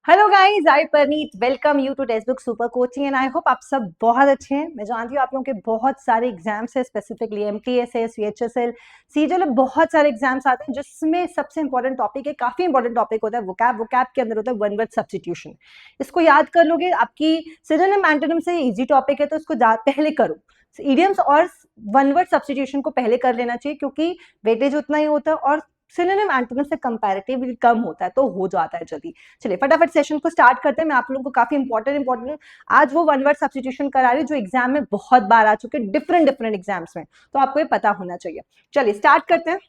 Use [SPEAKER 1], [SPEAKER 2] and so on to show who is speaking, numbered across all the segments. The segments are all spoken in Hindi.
[SPEAKER 1] Hello guys, I Parneet welcome you to text book super coaching and I hope आप सब बहुत अच्छे हैं। मैं जानती हूँ आप लोगों के बहुत सारे एग्जाम्स है, स्पेसिफिकली एमटीएस है, सीएचएसएल, सीजीएल, बहुत सारे एग्जाम्स आते हैं जिसमें सबसे इंपॉर्टेंट टॉपिक है, काफी इंपॉर्टेंट टॉपिक होता है वोकैब। वोकैब के अंदर होता है वन वर्ड सब्स्टिट्यूशन। इसको याद कर लोगे, आपकी सिनोनिम एंटोनिम से इजी टॉपिक है, तो इसको पहले करो। इडियम्स और वन वर्ड सब्स्टिट्यूशन को पहले कर लेना चाहिए क्योंकि वेटेज उतना ही होता है और सिनोनिम एंटोनिम से कंपैरेटिवली कम होता है, तो हो जाता है जल्दी। चलिए फटाफट सेशन को स्टार्ट करते हैं। मैं आप लोगों को काफी इंपॉर्टेंट आज वो वन वर्ड सब्स्टिट्यूशन करा रही हूँ जो एग्जाम में बहुत बार आ चुके हैं, डिफरेंट एग्जाम्स में, तो आपको ये पता होना चाहिए। चलिए स्टार्ट करते हैं।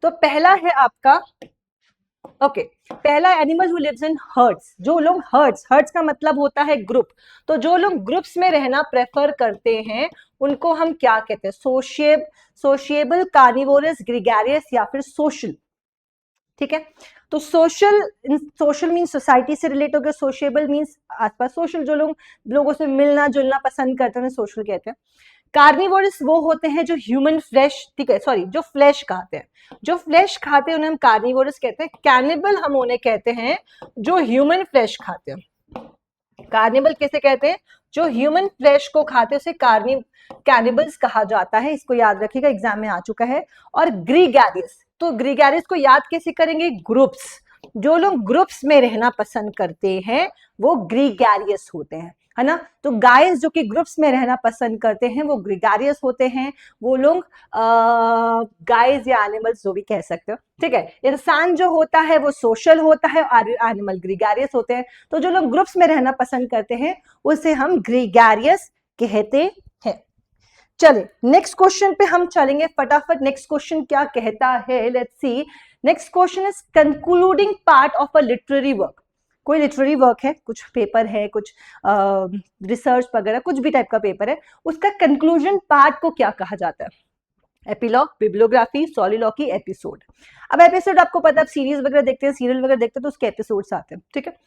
[SPEAKER 1] तो पहला है आपका पहला animal who lives in herds. जो लोग हर्ड्स का मतलब होता है ग्रुप, तो जो लोग ग्रुप्स में रहना प्रेफर करते हैं उनको हम क्या कहते हैं? सोशिएबल, कार्निवोरस, ग्रीगैरियस या फिर सोशल। ठीक है, तो सोशल मीन्स सोसाइटी से रिलेट हो गया, सोशिएबल मीन्स आसपास, सोशल जो लोगों से मिलना जुलना पसंद करते हैं सोशल कहते हैं। कार्निवोरस वो होते हैं जो ह्यूमन फ्लैश, ठीक है, सॉरी, जो फ्लैश खाते हैं, जो फ्लैश खाते हैं उन्हें हम कार्निवोरस कहते हैं। कैनिबल हम उन्हें कहते हैं जो ह्यूमन फ्लैश खाते हैं। कार्निबल कैसे कहते हैं? जो ह्यूमन फ्लैश को खाते हैं उसे कैनिबल्स कहा जाता है। इसको याद रखिएगा, एग्जाम में आ चुका है। और ग्रीगैरियस, तो ग्रीगैरियस को याद कैसे करेंगे? ग्रुप्स, जो लोग ग्रुप्स में रहना पसंद करते हैं वो ग्रीगैरियस होते हैं, है ना। तो गाइस जो कि ग्रुप्स में रहना पसंद करते हैं वो ग्रीगैरियस होते हैं। वो लोग गाइस या एनिमल्स जो भी कह सकते हो, ठीक है। इंसान जो होता है वो सोशल होता है और एनिमल ग्रीगैरियस होते हैं। तो जो लोग ग्रुप्स में रहना पसंद करते हैं उसे हम ग्रीगैरियस कहते हैं। चले नेक्स्ट क्वेश्चन पे हम चलेंगे फटाफट। नेक्स्ट क्वेश्चन क्या कहता है, let's see. Next question is concluding part of a literary work. कोई लिटरेरी वर्क है, कुछ पेपर है, कुछ रिसर्च वगैरह, कुछ भी टाइप का पेपर है, उसका कंक्लूजन पार्ट को क्या कहा जाता है? Epilogue, bibliography, soliloquy, episode. अब एपिसोड आपको पता है, सीरीज वगैरह देखते हैं, सीरियल वगैरह देखते हैं, तो उसके एपिसोड्स आते हैं, ठीक है।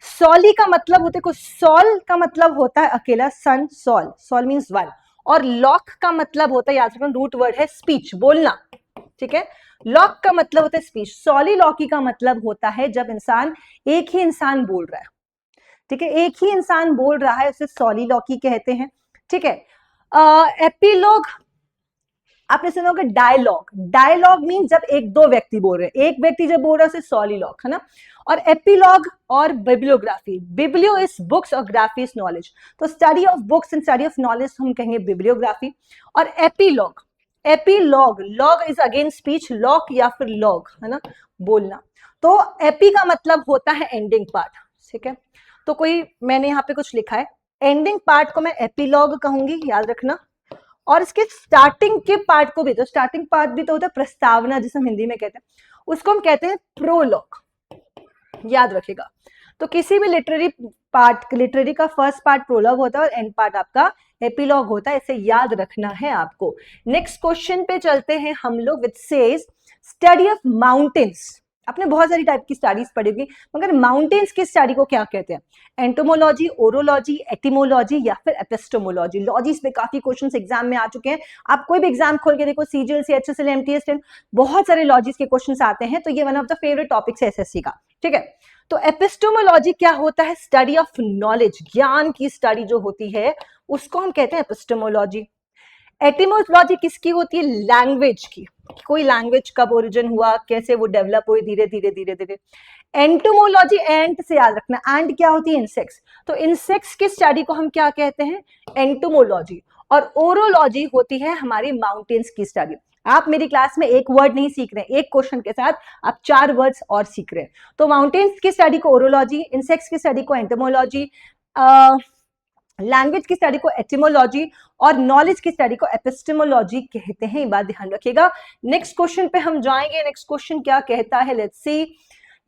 [SPEAKER 1] सॉली का मतलब होता है, सॉल का मतलब होता है अकेला, सन, सॉल, सॉल मीन्स वन। और लॉक का मतलब होता है, याद रखना रूट वर्ड है, स्पीच, बोलना, ठीक है। लॉक का मतलब होता है स्पीच। सॉलिलॉकी का मतलब होता है जब इंसान, एक ही इंसान बोल रहा है, ठीक है, एक ही इंसान बोल रहा है, उसे सॉलिलॉकी कहते हैं, ठीक है। एपिलॉग आपने सुना होगा डायलॉग। डायलॉग मीन जब एक दो व्यक्ति बोल रहे हैं, एक व्यक्ति जब बोल रहा है उसे सॉलिलॉग, है ना। और एपिलॉग और बिब्लियोग्राफी, बिब्लियो इज बुक्स और ग्राफी इज नॉलेज, तो study of books and study of knowledge हम कहेंगे बिब्लियोग्राफी। और epilogue, epilogue, log is again speech, lock या फिर लॉग, है ना, बोलना। तो एपी का मतलब होता है एंडिंग पार्ट, ठीक है। तो कोई मैंने यहाँ पे कुछ लिखा है, एंडिंग पार्ट को मैं एपिलॉग कहूंगी, याद रखना। और इसके स्टार्टिंग के पार्ट को भी, तो स्टार्टिंग पार्ट भी तो होता है प्रस्तावना, जिसे हम हिंदी में कहते हैं, उसको हम कहते हैं प्रोलॉग, याद रखिएगा। तो किसी भी लिटरेरी पार्ट, लिटरेरी का फर्स्ट पार्ट प्रोलॉग होता है और एंड पार्ट आपका एपिलॉग होता है, इसे याद रखना है आपको। नेक्स्ट क्वेश्चन पे चलते हैं हम लोग, which says study of mountains. आपने बहुत सारी टाइप की स्टडीज पढ़ी होगी, मगर माउंटेन्स की स्टडी को क्या कहते हैं? एंटोमोलॉजी, ओरोलॉजी, एटिमोलॉजी या फिर एपिस्टोमोलॉजी। लॉजीज में काफी क्वेश्चंस एग्जाम में आ चुके हैं, आप कोई भी एग्जाम खोल के देखो, सीजीएल, सीएचएसएल, एमटीएस, बहुत सारे लॉजीज के क्वेश्चंस आते हैं, तो ये one of the favourite topics है एसएससी का, ठीक है। तो एपिस्टोमोलॉजी क्या होता है? स्टडी ऑफ नॉलेज, ज्ञान की स्टडी जो होती है उसको हम कहते हैं एपिस्टोमोलॉजी। एटिमोलॉजी किसकी होती है? लैंग्वेज की, कोई लैंग्वेज कब ओरिजिन हुआ, कैसे वो डेवलप हुई, धीरे धीरे धीरे धीरे। एंटोमोलॉजी, एंट से याद रखना, एंट क्या होती है? इंसेक्ट्स, तो इंसेक्ट्स की स्टडी को हम क्या कहते हैं? एंटोमोलॉजी। और ओरोलॉजी होती है हमारी माउंटेन्स की स्टडी। आप मेरी क्लास में एक वर्ड नहीं सीख रहे, एक क्वेश्चन के साथ आप 4 वर्ड्स और सीख रहे हैं। तो माउंटेन्स की स्टडी को ओरोलॉजी, इंसेक्ट्स की स्टडी को एंटोमोलॉजी, लैंग्वेज की स्टडी को एटिमोलॉजी और नॉलेज की स्टडी को एपिस्टेमोलॉजी कहते हैं, ये बात ध्यान रखिएगा। नेक्स्ट क्वेश्चन पे हम जाएंगे। नेक्स्ट क्वेश्चन क्या कहता है, let's see.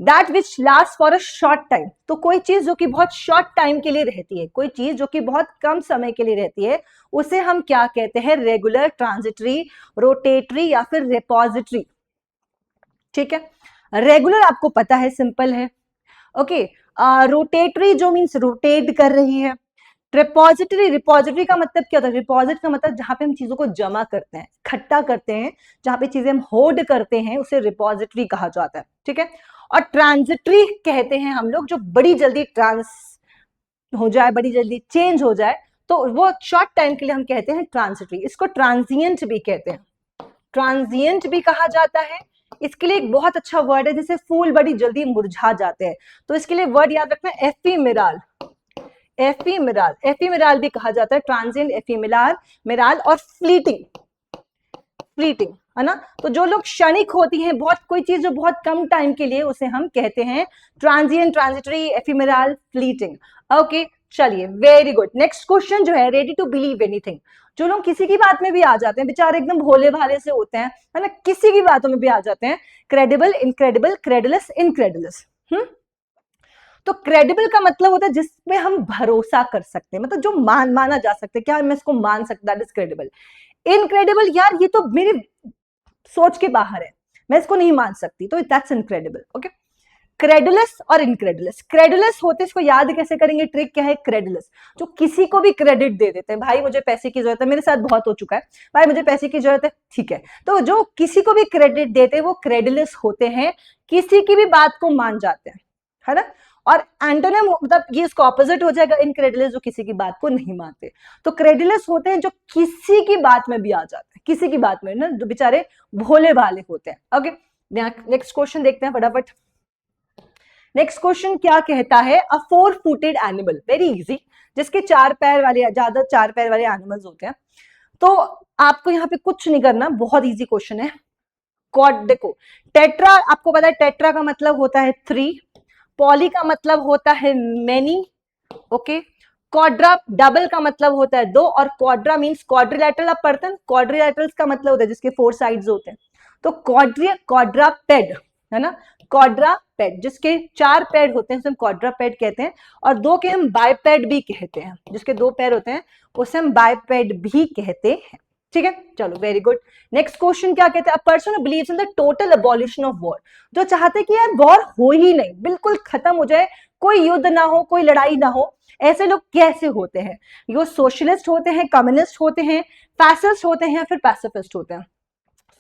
[SPEAKER 1] That which last for a short time, तो कोई चीज जो कि बहुत शॉर्ट टाइम के लिए रहती है, कोई चीज जो कि बहुत कम समय के लिए रहती है, उसे हम क्या कहते हैं? रेगुलर, ट्रांजिटरी, रोटेटरी या फिर रिपोजिटरी, ठीक है। रेगुलर आपको पता है, सिंपल है, ओके। रोटेटरी जो मीन्स रोटेट कर रही है, रिपोजिटरी, रिपोजिटरी का मतलब क्या होता है? रिपोजिट का मतलब जहां पे हम चीजों को जमा करते हैं, इकट्ठा करते हैं, जहां पे चीजें हम होल्ड करते हैं, उसे रिपोजिटरी कहा जाता है, ठीक है। और ट्रांजिटरी कहते हैं हम लोग जो बड़ी जल्दी ट्रांस हो जाए, बड़ी जल्दी चेंज हो जाए, तो वो शॉर्ट टाइम के लिए हम कहते हैं ट्रांजिटरी। इसको ट्रांजिएंट भी कहते हैं, ट्रांजिएंट भी कहा जाता है। इसके लिए एक बहुत अच्छा वर्ड है, जैसे फूल बड़ी जल्दी मुरझा जाते हैं, तो इसके लिए वर्ड याद रखना, एफीमेराल। एफीमेराल, एफीमेराल भी कहा जाता है, ट्रांजिएंट, एफीमेराल, मेराल। और फ्लीटिंग, फ्लीटिंग है ना, तो जो लोग क्षणिक होती हैं, बहुत कोई चीज जो बहुत कम टाइम के लिए, उसे हम कहते हैं ट्रांजिएंट, ट्रांजिटरी, एफीमेराल, फ्लीटिंग। ओके, चलिए, वेरी गुड। नेक्स्ट क्वेश्चन जो है, रेडी टू बिलीव एनीथिंग। जो लोग किसी की बात में भी आ जाते हैं, बेचारे एकदम भोले भाले से होते हैं, है ना, किसी की बातों में भी आ जाते हैं। Credible, incredible, credulous, incredulous. तो क्रेडिबल का मतलब होता है जिसमें हम भरोसा कर सकते हैं, मतलब जो माना जा सकता है, क्या मैं इसको मान सकता, दैट इज क्रेडिबल। इनक्रेडिबल, यार ये तो मेरी सोच के बाहर है, मैं इसको नहीं मान सकती, तो दैट्स इनक्रेडिबल। ओके, क्रेडुलस और इनक्रेडुलस। क्रेडुलस होते, इसको याद कैसे करेंगे, ट्रिक क्या है, क्रेडुलस जो किसी को भी क्रेडिट दे देते हैं, भाई मुझे पैसे की जरूरत है, मेरे साथ बहुत हो चुका है, भाई मुझे पैसे की जरूरत है, ठीक है, तो जो किसी को भी क्रेडिट देते हैं वो क्रेडुलस होते हैं, किसी की भी बात को मान जाते हैं, है ना। और एंटोनिम मतलब ये इसका ऑपोजिट हो जाएगा, इनक्रेडुलस जो किसी की बात को नहीं मानते। तो क्रेडुलस होते हैं जो किसी की बात में भी आ जाते हैं, किसी की बात में ना, जो बेचारे भोले भाले होते हैं। ओके, नेक्स्ट क्वेश्चन देखते हैं फटाफट। नेक्स्ट क्वेश्चन क्या कहता है, अ 4-footed एनिमल, वेरी इजी, जिसके 4 पैर वाले, ज्यादा 4 पैर वाले एनिमल्स होते हैं। तो आपको यहाँ पे कुछ नहीं करना, बहुत इजी क्वेश्चन है। कॉड, देखो टेट्रा, आपको पता है टेट्रा का मतलब होता है 3, पॉली का मतलब होता है मेनी, ओके। क्वाड्रा, डबल का मतलब होता है 2, और क्वाड्रा मींस क्वाड्रिलेटरल। आप पढ़ते हैं, क्वाड्रिलेटरल्स का मतलब होता है जिसके 4 साइड्स होते हैं, तो क्वाड्रापेड, है ना, क्वाड्रापेड जिसके 4 पैर होते हैं उसे हम क्वाड्रापेड कहते हैं। और 2 के हम बाइपेड भी कहते हैं, जिसके 2 पैर होते हैं उसे हम बाइपेड भी कहते हैं, ठीक है। चलो, वेरी गुड। नेक्स्ट क्वेश्चन क्या कहते हैं, a person believes in the total abolition of war, जो चाहते कि यार वॉर हो ही नहीं, बिल्कुल खत्म हो जाए, कोई युद्ध ना हो, कोई लड़ाई ना हो, ऐसे लोग कैसे होते हैं? ये सोशलिस्ट होते हैं, कम्युनिस्ट होते हैं, फैसिस्ट होते हैं, फिर पैसिफिस्ट होते हैं।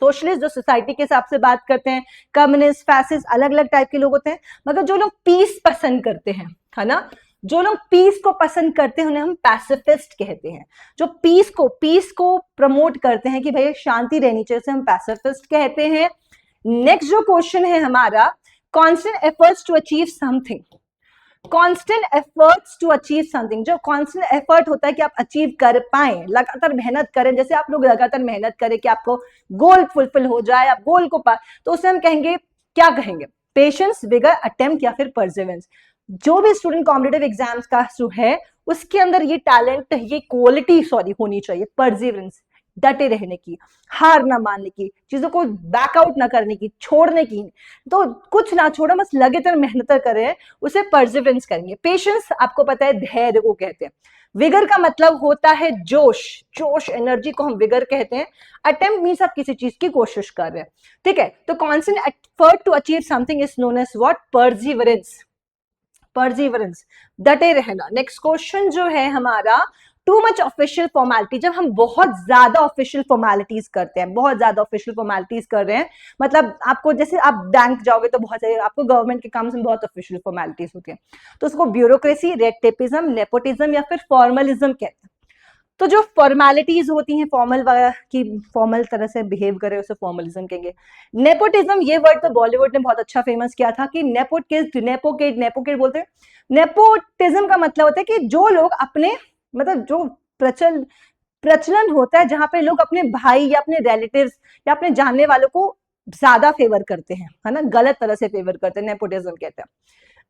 [SPEAKER 1] सोशलिस्ट जो सोसाइटी के हिसाब से बात करते हैं, कम्युनिस्ट, फैसिस्ट, अलग अलग टाइप के लोग होते हैं, मगर जो लोग पीस पसंद करते हैं, है ना, जो लोग पीस को पसंद करते हैं उन्हें हम पैसिफिस्ट कहते हैं। जो पीस को प्रमोट करते हैं कि भाई शांति रहनी चाहिए, उसे हम पैसिफिस्ट कहते हैं। नेक्स्ट जो क्वेश्चन है हमारा, constant efforts to achieve something, constant efforts to achieve something, जो कांस्टेंट एफर्ट होता है कि आप अचीव कर पाए, लगातार मेहनत करें, जैसे आप लोग लगातार मेहनत करें कि आपको गोल फुलफिल हो जाए, आप गोल को पा, तो उसे हम कहेंगे, क्या कहेंगे, पेशेंस, विगर, अटेम्प्ट या फिर परसिवेरेंस। जो भी स्टूडेंट कॉम्पिटिटिव एग्जाम्स का जो है उसके अंदर ये टैलेंट, ये क्वालिटी होनी चाहिए, परसिवेरेंस, डटे रहने की, हार ना मानने की, चीजों को बैकआउट ना करने की, छोड़ने की, तो कुछ ना छोड़ो, बस लगातार मेहनत करें, उसे परसिवेरेंस करेंगे। पेशेंस आपको पता है धैर्य को कहते हैं। विगर का मतलब होता है जोश, जोश, एनर्जी को हम विगर कहते हैं। अटेम्प्ट मींस आप किसी चीज की कोशिश कर रहे हैं, ठीक है। तो constant effort to achieve something is known as what, perseverance, perseverance, डटे रहना। नेक्स्ट क्वेश्चन जो है हमारा, टू मच ऑफिशियल फॉर्मेलिटी, जब हम बहुत ज्यादा ऑफिशियल फॉर्मेलिटीज करते हैं, बहुत ज्यादा ऑफिशियल फॉर्मेलिटीज कर रहे हैं, मतलब आपको जैसे आप बैंक जाओगे तो बहुत सारे आपको गवर्नमेंट के काम में बहुत ऑफिशियल फॉर्मेलिटीज होती है, तो उसको ब्यूरोक्रेसी, रेड टेपिज्म, नेपोटिज्म या फिर फॉर्मलिज्म कहते हैं। तो जो फॉर्मेलिटीज होती हैं, फॉर्मल की फॉर्मल तरह से बिहेव करे, उसे फॉर्मलिज्म कहेंगे। नेपोटिज्म, ये वर्ड तो बॉलीवुड ने बहुत अच्छा फेमस किया था कि नेपोकेट बोलते हैं। नेपोटिज्म का मतलब होता है कि जो लोग अपने, मतलब जो प्रचलन होता है जहां पे लोग अपने भाई या अपने रिलेटिव्स या अपने जानने वालों को ज्यादा फेवर करते हैं, है ना, गलत तरह से फेवर करते हैं, नेपोटिज्म कहते हैं।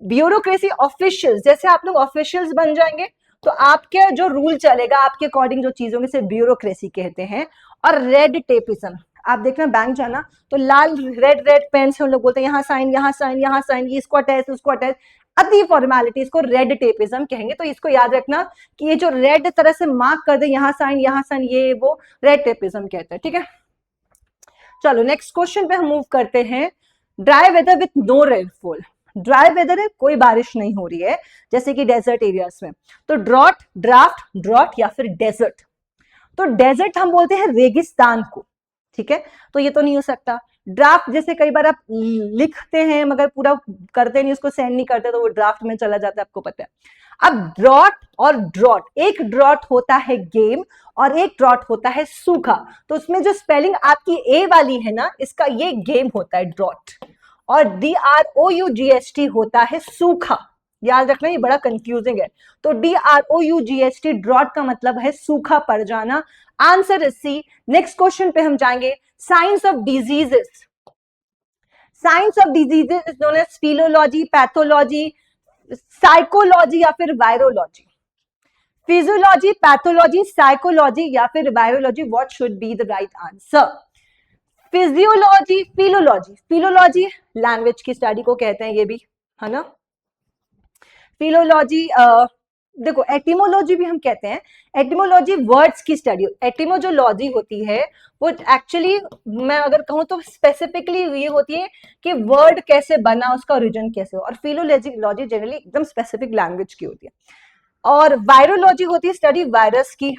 [SPEAKER 1] ब्यूरोक्रेसी, ऑफिशियल्स, जैसे आप लोग ऑफिशियल्स बन जाएंगे तो आपके जो रूल चलेगा, आपके अकॉर्डिंग जो चीज होंगी, सिर्फ ब्यूरोक्रेसी कहते हैं। और रेड टेपिज्म, आप देखना बैंक जाना तो लाल रेड पेन से हम लोग बोलते हैं यहाँ साइन, यहाँ साइन, यहाँ साइन, ये इसको अटैच, उसको अटैच, अति फॉर्मेलिटी, इसको रेड टेपिज्म कहेंगे। तो इसको याद रखना कि ये जो रेड तरह से मार्क कर दे, यहाँ साइन, ये वो रेड टेपिज्म कहते हैं, ठीक है। चलो नेक्स्ट क्वेश्चन पे हम मूव करते हैं। Dry weather with no rainfall, dry weather है, कोई बारिश नहीं हो रही है, जैसे कि डेजर्ट एरियाज में। तो ड्रॉट, ड्राफ्ट, ड्रॉट या फिर डेजर्ट। तो डेजर्ट हम बोलते हैं रेगिस्तान को, ठीक है, तो ये तो नहीं हो सकता। ड्राफ्ट जैसे कई बार आप लिखते हैं मगर पूरा करते नहीं, उसको सेंड नहीं करते, तो वो ड्राफ्ट में चला जाता है, आपको पता है। अब ड्रॉट और ड्रॉट, एक ड्रॉट होता है गेम और एक ड्रॉट होता है सूखा। तो उसमें जो स्पेलिंग आपकी ए वाली है ना, इसका ये गेम होता है ड्रॉट, और DROUGST होता है सूखा। याद रखना, ये बड़ा कंफ्यूजिंग है। तो DROUGST ड्रॉट का मतलब है सूखा पड़ जाना। Answer is C. Next question पे हम जाएंगे। Science of diseases. Science of diseases is known as philology, pathology, psychology या फिर वायरोलॉजी। फिजियोलॉजी, पैथोलॉजी, साइकोलॉजी या फिर virology, what should be the right answer? Physiology, philology. Philology language की स्टडी को कहते हैं, ये भी है ना। फिलोलॉजी देखो, एटिमोलॉजी भी हम कहते हैं। एटिमोलॉजी वर्ड्स की स्टडी। एटिमोलॉजी होती है वो एक्चुअली, मैं अगर कहूँ तो स्पेसिफिकली ये होती है कि वर्ड कैसे बना, उसका ओरिजिन कैसे हो। और फिलोलॉजी जनरली एकदम स्पेसिफिक लैंग्वेज की होती है। और वायरोलॉजी होती है स्टडी वायरस की।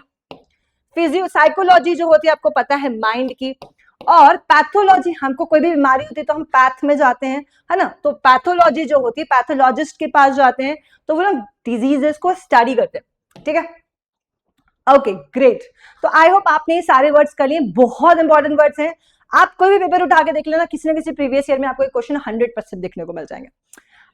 [SPEAKER 1] साइकोलॉजी जो होती है आपको पता है माइंड की। और पैथोलॉजी, हमको कोई भी बीमारी होती है तो हम पैथ में जाते हैं, है ना। तो पैथोलॉजी जो होती है, पैथोलॉजिस्ट के पास जाते हैं, तो वो लोग डिजीजेस को स्टडी करते हैं, ठीक है। Okay great. तो आई होप आपने ये सारे वर्ड्स कर लिए, बहुत इंपॉर्टेंट वर्ड्स हैं। आप कोई भी पेपर उठा के देख लेना, किसी ना किसी प्रीवियस ईयर में आपको एक क्वेश्चन 100% देखने को मिल जाएंगे।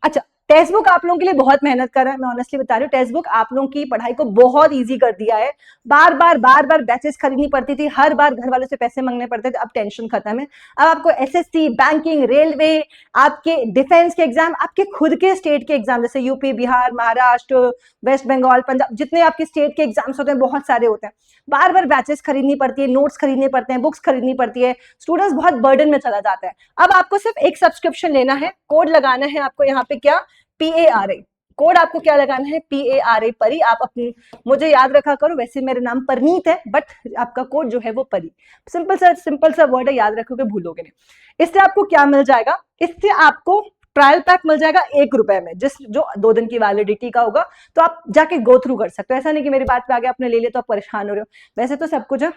[SPEAKER 1] अच्छा, टेक्स्ट बुक आप लोगों के लिए बहुत मेहनत कर रहा है, मैं ऑनेस्टली बता रही हूँ। टेक्स्ट बुक आप लोगों की पढ़ाई को बहुत इजी कर दिया है। बार बार बैचेस खरीदनी पड़ती थी, हर बार घर वालों से पैसे मांगने पड़ते थे, अब टेंशन खत्म है। अब आपको एसएससी, बैंकिंग, रेलवे, आपके डिफेंस के एग्जाम, आपके खुद के स्टेट के एग्जाम, जैसे यूपी, बिहार, महाराष्ट्र, वेस्ट बंगाल, पंजाब, जितने आपके स्टेट के एग्जाम्स होते हैं, बहुत सारे होते हैं। बार बार बैचेस खरीदनी पड़ती है, नोट्स खरीदने पड़ते हैं, बुक्स खरीदनी पड़ती है, स्टूडेंट्स बहुत बर्डन में चला जाता है। अब आपको सिर्फ एक सब्सक्रिप्शन लेना है, कोड लगाना है आपको यहाँ पे, क्या, PARA। कोड आपको क्या लगाना है, PARA, परी। आप अपनी, मुझे याद रखा करो, वैसे मेरा नाम परनीत है, बट आपका कोड जो है वो परी। सिंपल सा वर्ड है, याद रखोगे, भूलोगे नहीं। इससे आपको क्या मिल जाएगा, इससे आपको ट्रायल पैक मिल जाएगा ₹1 में, जो 2 दिन की वैलिडिटी का होगा। तो आप जाके गो थ्रू कर सकते हो, ऐसा नहीं कि मेरी बात पे आगे आपने ले लिया तो आप परेशान हो रहे हो, वैसे तो सब कुछ है,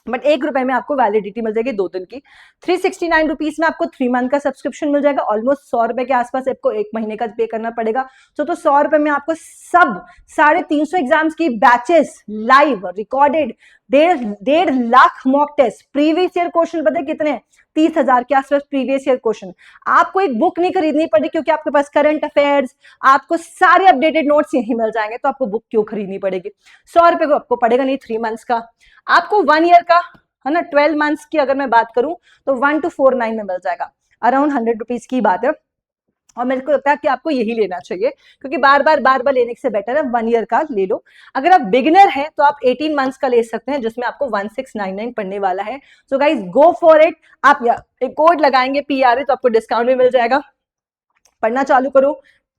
[SPEAKER 1] बट ₹1 में आपको वैलिडिटी मिल जाएगी 2 दिन की। 369 रुपीज में आपको 3 मंथ का सब्सक्रिप्शन मिल जाएगा। ऑलमोस्ट ₹100 के आसपास आपको 1 महीने का पे करना पड़ेगा। तो ₹100 में आपको सब 350 एग्जाम्स की batches live recorded, 1.5 lakh mock test, previous year question पता है कितने, 30,000 के आसपास प्रीवियस ईयर क्वेश्चन। आपको एक बुक नहीं खरीदनी पड़ेगी, क्योंकि आपके पास करंट अफेयर्स, आपको सारे अपडेटेड नोट्स यही मिल जाएंगे, तो आपको बुक क्यों खरीदनी पड़ेगी। ₹100 को आपको पड़ेगा नहीं 3 मंथ्स का, आपको 1 ईयर का, है ना। 12 मंथ्स की अगर मैं बात करूं तो 1249 में मिल जाएगा, अराउंड ₹100 की बात है। और मेरे को लगता है कि आपको यही लेना चाहिए, क्योंकि बार बार लेने से बेटर है 1 ईयर का ले लो। अगर आप बिगिनर हैं तो आप 18 मंथ्स का ले सकते हैं, जिसमें आपको 1699 पड़ने वाला है। So guys go for it. आप एक कोड लगाएंगे PRA, तो आपको डिस्काउंट भी मिल जाएगा। पढ़ना चालू करो,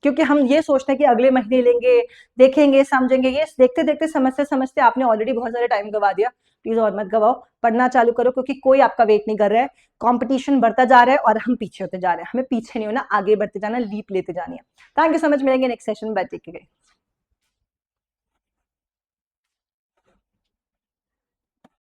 [SPEAKER 1] क्योंकि हम ये सोचते हैं कि अगले महीने लेंगे, देखेंगे, समझेंगे, ये देखते देखते समझते समझते आपने ऑलरेडी बहुत सारे टाइम गवा दिया। प्लीज और मत गवाओ, पढ़ना चालू करो, क्योंकि कोई आपका वेट नहीं कर रहा है। कंपटीशन बढ़ता जा रहा है और हम पीछे होते जा रहे हैं। हमें पीछे नहीं होना, आगे बढ़ते जाना, लीप लेते जानी है। थैंक यू सो मच, मिलेंगे नेक्स्ट सेशन में, बाय, टेक केयर।